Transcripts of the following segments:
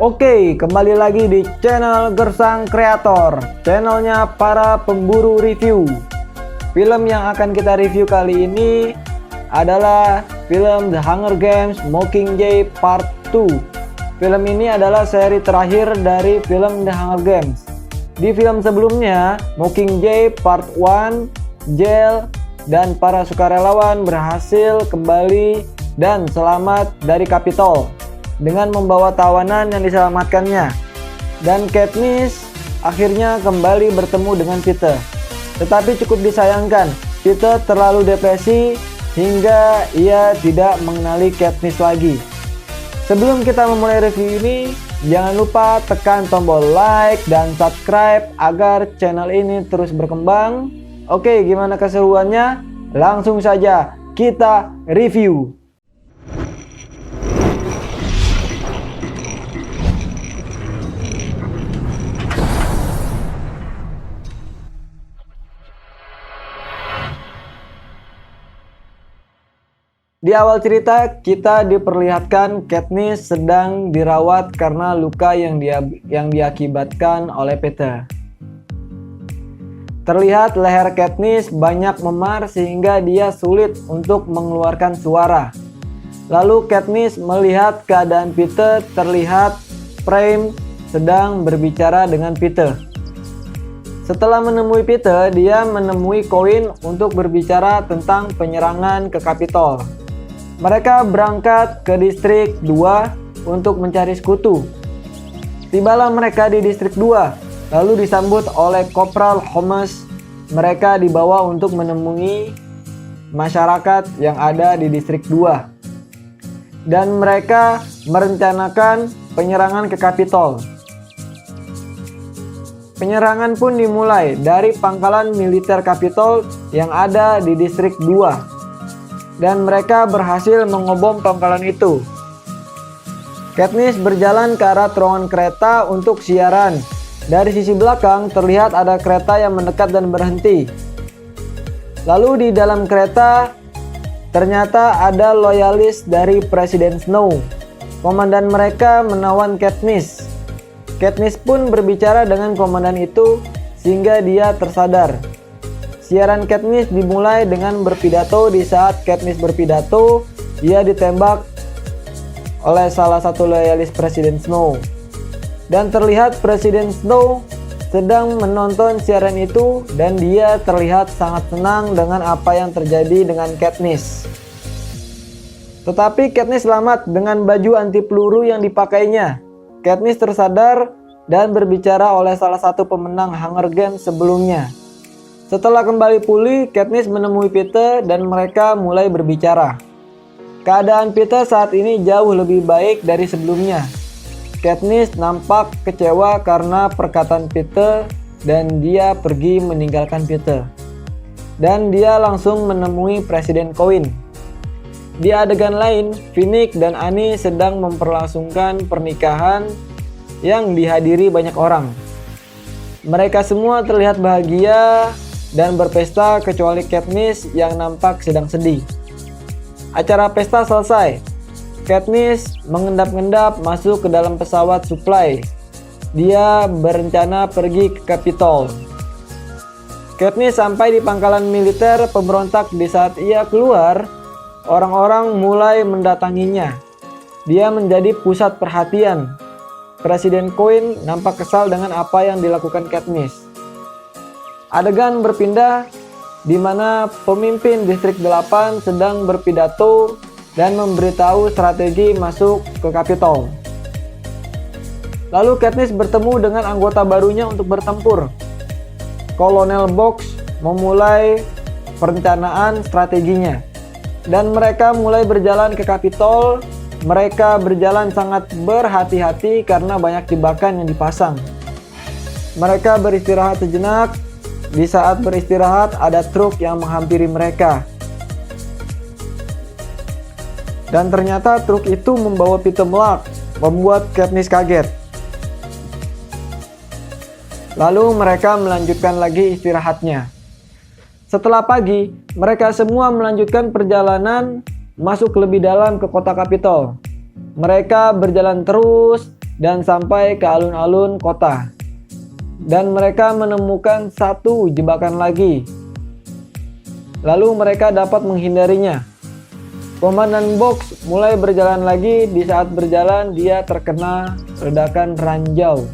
Oke, kembali lagi di channel Gersang Kreator, channelnya para pemburu review. Film yang akan kita review kali ini adalah film The Hunger Games Mockingjay Part 2. Film ini adalah seri terakhir dari film The Hunger Games. Di film sebelumnya, Mockingjay Part 1, Jail, dan para sukarelawan berhasil kembali dan selamat dari Capitol dengan membawa tawanan yang diselamatkannya, dan Katniss akhirnya kembali bertemu dengan Peter. Tetapi cukup disayangkan, Peter terlalu depresi hingga ia tidak mengenali Katniss lagi. Sebelum kita memulai review ini, jangan lupa tekan tombol like dan subscribe agar channel ini terus berkembang. Oke, gimana keseruannya? Langsung saja kita review. Di awal cerita, kita diperlihatkan Katniss sedang dirawat karena luka yang diakibatkan oleh Peter. Terlihat leher Katniss banyak memar sehingga dia sulit untuk mengeluarkan suara. Lalu Katniss melihat keadaan Peter, terlihat Frame sedang berbicara dengan Peter. Setelah menemui Peter, dia menemui koin untuk berbicara tentang penyerangan ke Capitol. Mereka berangkat ke distrik 2 untuk mencari sekutu. Tibalah mereka di distrik 2, lalu disambut oleh Kopral Holmes. Mereka dibawa untuk menemui masyarakat yang ada di distrik 2. Dan mereka merencanakan penyerangan ke Capitol. Penyerangan pun dimulai dari pangkalan militer Capitol yang ada di distrik 2. Dan mereka berhasil mengobom pangkalan itu. Katniss berjalan ke arah terowongan kereta untuk siaran. Dari sisi belakang terlihat ada kereta yang mendekat dan berhenti. Lalu di dalam kereta ternyata ada loyalis dari Presiden Snow. Komandan mereka menawan Katniss. Katniss pun berbicara dengan komandan itu sehingga dia tersadar. Siaran Katniss dimulai dengan berpidato. Di saat Katniss berpidato, dia ditembak oleh salah satu loyalis Presiden Snow. Dan terlihat Presiden Snow sedang menonton siaran itu dan dia terlihat sangat senang dengan apa yang terjadi dengan Katniss. Tetapi Katniss selamat dengan baju anti peluru yang dipakainya. Katniss tersadar dan berbicara oleh salah satu pemenang Hunger Games sebelumnya. Setelah kembali pulih, Katniss menemui Peter dan mereka mulai berbicara. Keadaan Peter saat ini jauh lebih baik dari sebelumnya. Katniss nampak kecewa karena perkataan Peter dan dia pergi meninggalkan Peter. Dan dia langsung menemui Presiden Coin. Di adegan lain, Finnick dan Annie sedang memperlangsungkan pernikahan yang dihadiri banyak orang. Mereka semua terlihat bahagia dan berpesta kecuali Katniss yang nampak sedang sedih. Acara pesta selesai. Katniss mengendap-endap masuk ke dalam pesawat supply. Dia berencana pergi ke Capitol. Katniss sampai di pangkalan militer pemberontak. Di saat ia keluar, orang-orang mulai mendatanginya. Dia menjadi pusat perhatian. Presiden Coin nampak kesal dengan apa yang dilakukan Katniss. Adegan berpindah di mana pemimpin distrik 8 sedang berpidato dan memberitahu strategi masuk ke Capitol. Lalu Katniss bertemu dengan anggota barunya untuk bertempur. Kolonel Box memulai perencanaan strateginya dan mereka mulai berjalan ke Capitol. Mereka berjalan sangat berhati-hati karena banyak jebakan yang dipasang. Mereka beristirahat sejenak. Di saat beristirahat, ada truk yang menghampiri mereka. Dan ternyata truk itu membawa Peter Mulak, membuat Katniss kaget. Lalu mereka melanjutkan lagi istirahatnya. Setelah pagi, mereka semua melanjutkan perjalanan masuk lebih dalam ke kota Capitol. Mereka berjalan terus dan sampai ke alun-alun kota. Dan mereka menemukan satu jebakan lagi. Lalu mereka dapat menghindarinya. Komandan Box mulai berjalan lagi. Di saat berjalan dia terkena ledakan ranjau,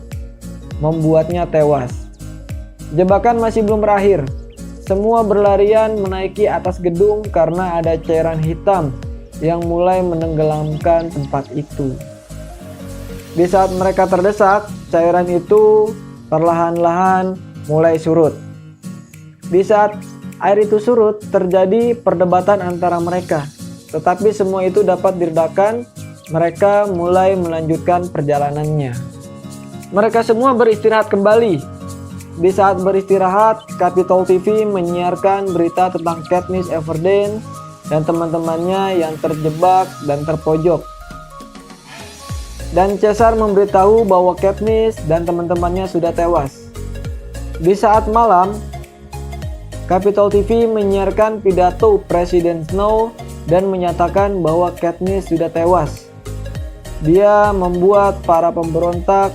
membuatnya tewas. Jebakan masih belum berakhir. Semua berlarian menaiki atas gedung karena ada cairan hitam yang mulai menenggelamkan tempat itu. Di saat mereka terdesak, cairan itu perlahan-lahan mulai surut. Di saat air itu surut, terjadi perdebatan antara mereka. Tetapi semua itu dapat diredakan. Mereka mulai melanjutkan perjalanannya. Mereka semua beristirahat kembali. Di saat beristirahat, Capitol TV menyiarkan berita tentang Katniss Everdeen dan teman-temannya yang terjebak dan terpojok. Dan Caesar memberitahu bahwa Katniss dan teman-temannya sudah tewas. Di saat malam, Capitol TV menyiarkan pidato Presiden Snow dan menyatakan bahwa Katniss sudah tewas. Dia membuat para pemberontak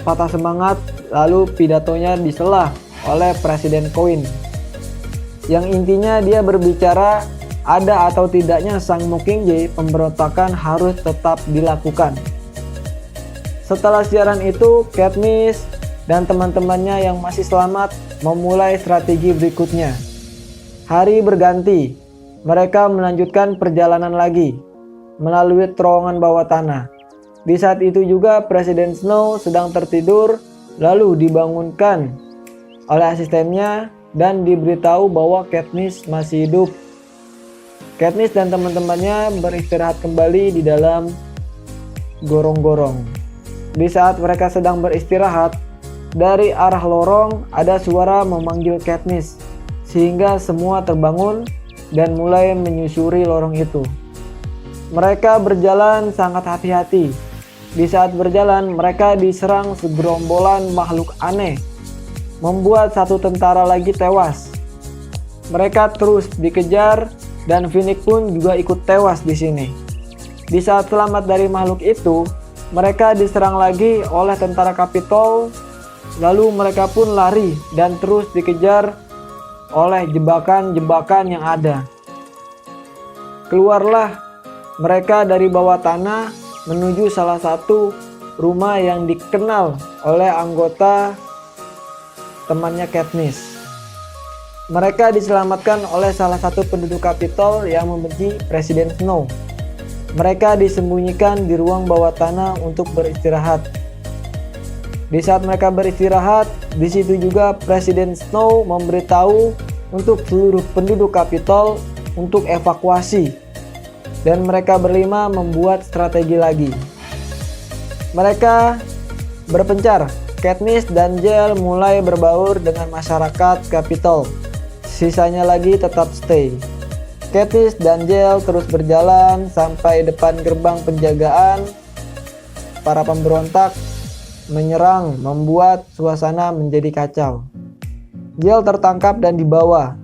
patah semangat, lalu pidatonya disela oleh Presiden Coin. Yang intinya dia berbicara ada atau tidaknya Sang Mockingjay, pemberontakan harus tetap dilakukan. Setelah siaran itu, Katniss dan teman-temannya yang masih selamat memulai strategi berikutnya. Hari berganti, mereka melanjutkan perjalanan lagi melalui terowongan bawah tanah. Di saat itu juga Presiden Snow sedang tertidur, lalu dibangunkan oleh asistennya dan diberitahu bahwa Katniss masih hidup. Katniss dan teman-temannya beristirahat kembali di dalam gorong-gorong. Di saat mereka sedang beristirahat, dari arah lorong ada suara memanggil Katniss, sehingga semua terbangun dan mulai menyusuri lorong itu. Mereka berjalan sangat hati-hati. Di saat berjalan, mereka diserang segerombolan makhluk aneh, membuat satu tentara lagi tewas. Mereka terus dikejar dan Finnick pun juga ikut tewas di sini. Di saat selamat dari makhluk itu, mereka diserang lagi oleh tentara Capitol. Lalu mereka pun lari dan terus dikejar oleh jebakan-jebakan yang ada. Keluarlah mereka dari bawah tanah menuju salah satu rumah yang dikenal oleh anggota temannya Katniss. Mereka diselamatkan oleh salah satu penduduk Capitol yang membenci Presiden Snow. Mereka disembunyikan di ruang bawah tanah untuk beristirahat. Di saat mereka beristirahat, di situ juga Presiden Snow memberitahu untuk seluruh penduduk Capitol untuk evakuasi. Dan mereka berlima membuat strategi lagi. Mereka berpencar. Katniss dan Jell mulai berbaur dengan masyarakat Capitol. Sisanya lagi tetap stay. Katniss dan Jell terus berjalan sampai depan gerbang penjagaan. Para pemberontak menyerang, membuat suasana menjadi kacau. Jell tertangkap dan dibawa.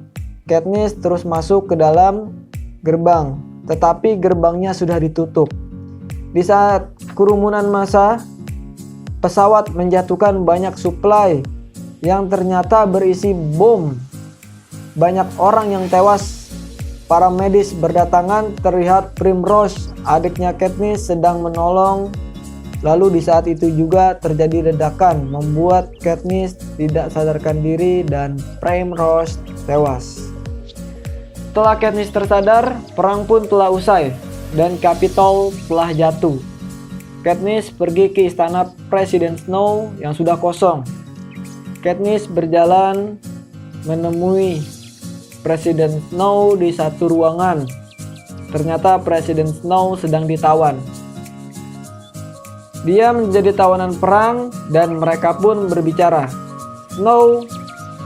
Katniss terus masuk ke dalam gerbang, tetapi gerbangnya sudah ditutup. Di saat kerumunan massa, pesawat menjatuhkan banyak suplai yang ternyata berisi bom. Banyak orang yang tewas. Para medis berdatangan, terlihat Primrose, adiknya Katniss, sedang menolong. Lalu di saat itu juga terjadi ledakan, membuat Katniss tidak sadarkan diri dan Primrose tewas. Setelah Katniss tersadar, perang pun telah usai dan Capitol telah jatuh. Katniss pergi ke istana Presiden Snow yang sudah kosong. Katniss berjalan menemui Presiden Snow di satu ruangan. Ternyata Presiden Snow sedang ditawan. Dia menjadi tawanan perang dan mereka pun berbicara. Snow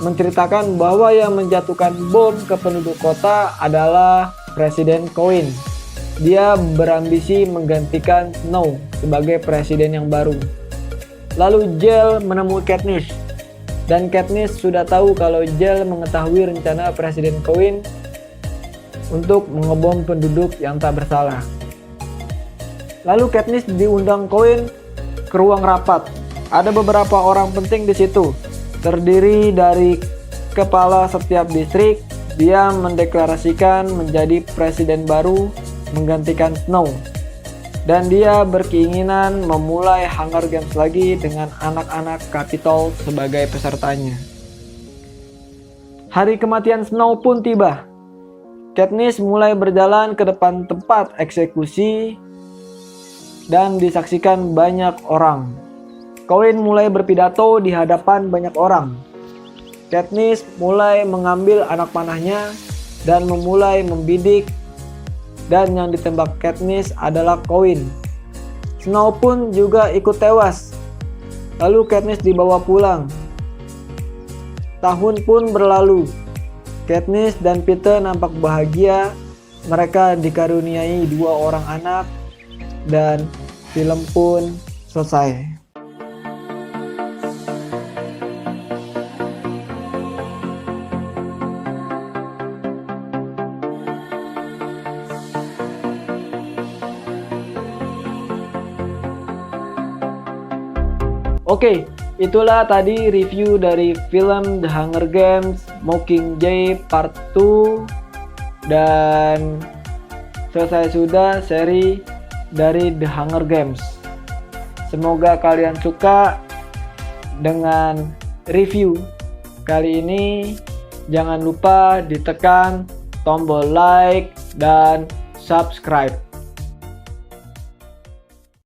menceritakan bahwa yang menjatuhkan bom ke penduduk kota adalah Presiden Coin. Dia berambisi menggantikan Snow sebagai presiden yang baru. Lalu Jell menemui Katniss. Dan Katniss sudah tahu kalau Jell mengetahui rencana Presiden Coin untuk mengebom penduduk yang tak bersalah. Lalu Katniss diundang Coin ke ruang rapat. Ada beberapa orang penting di situ, terdiri dari kepala setiap distrik. Dia mendeklarasikan menjadi presiden baru menggantikan Snow. Dan dia berkeinginan memulai Hunger Games lagi dengan anak-anak Capitol sebagai pesertanya. Hari kematian Snow pun tiba. Katniss mulai berjalan ke depan tempat eksekusi dan disaksikan banyak orang. Colin mulai berpidato di hadapan banyak orang. Katniss mulai mengambil anak panahnya dan memulai membidik, dan yang ditembak Katniss adalah Colin. Snow pun juga ikut tewas. Lalu Katniss dibawa pulang. Tahun pun berlalu. Katniss dan Peter nampak bahagia. Mereka dikaruniai 2 orang anak dan film pun selesai. Oke, itulah tadi review dari film The Hunger Games Mockingjay Part 2, dan selesai sudah seri dari The Hunger Games. Semoga kalian suka dengan review kali ini. Jangan lupa ditekan tombol like dan subscribe.